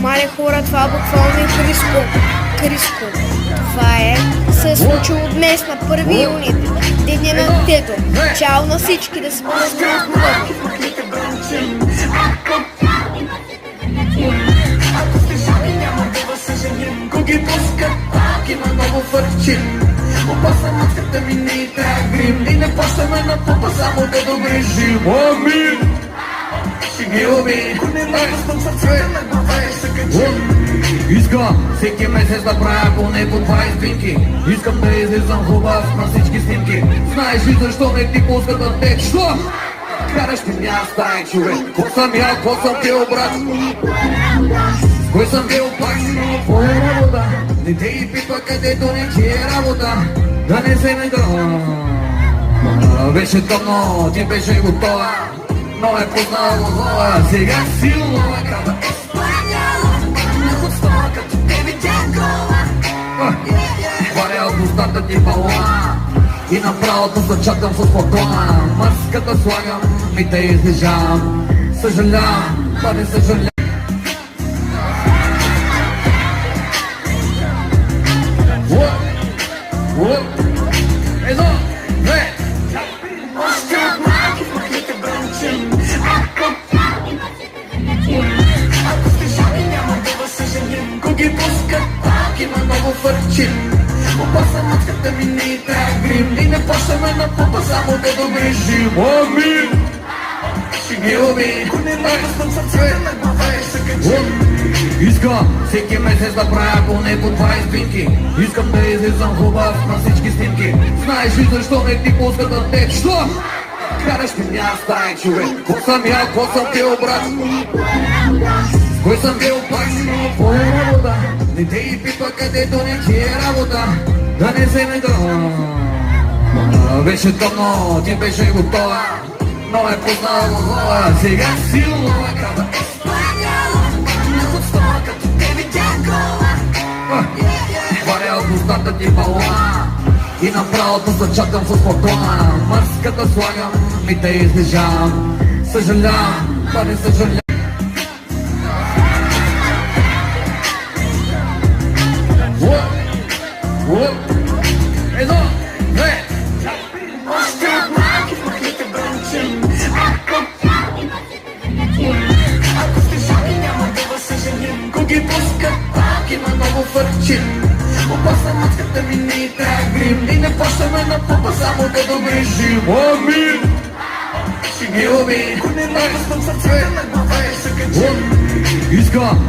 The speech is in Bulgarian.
Мале хора, това буквално е криско. Криско. Това се е случило днес на 1 юни, деня на детето. Чао на всички, да се бъдат много хубави. Ако сте жали, няма да възсъжалим. Ако ги пускат, пак има много фърчин. Опасна маската ми не и трябва грим. И не почваме на пупа, само да добрежим. Амин! Ще ги убим. Ако не напускам сърцата на глава и се качим. Искам всеки месец да правя поне по 20 пинки. Искам да излизам хубав на всички снимки. Знаеш ли защо не ти пускат на теб? Що? Караш ми няма стая, човек. Ко съм я, ко съм бил, брат? С кой съм бил пак? Твоя работа. Не те и пипа, където не ти е работа. Да не се ме да. Беше тъмно, ти беше готова. Но е познала глава. Сега силно е крава. Хваля от устата ти балона и направо да зачакам с подона. Маската слагам и те излежавам. Съжалявам, па не съжалявам. Едно, две. Още от малки в махните бранчим. Ако сте жали, няма да възсъжалим. Ако ги пускат, пак има много фърчин. Опасна маската ми не и трябва грим. И не почваме на пупа, само да добрежим. Амин! Ще ги убим. Ако не напускам сърцата на глава и се качим. Искам всеки месец да правя поне по 20 пинки. Искам да излизам хубав на всички снимки. Знаеш ли защо не ти пускат на теб? Що? Караш ми няма стая, човек. Ко съм я, ко съм бил, брат? С кой съм бил пак? Твоя работа. Не те и пипа, където не ти е работа. Да не се ме да. Беше тъмно, ти беше готова. Но е познала глава. Сега силно е крава. Хваля от устата ти балона и направо да зачакам с подона. Маската слагам и те излежавам. Съжалявам, па не съжалявам. Едно, две. Още от малки в махните бранчим. Ако сте жали, няма да възсъжалим. Ако ги пускат, пак има много фърчин. Опасна маската ми не и трябва грим. И не почваме на пупа, само да добрежим. Амин! Ще ги убим. Ако не напускам сърцата на глава и се качим. Искам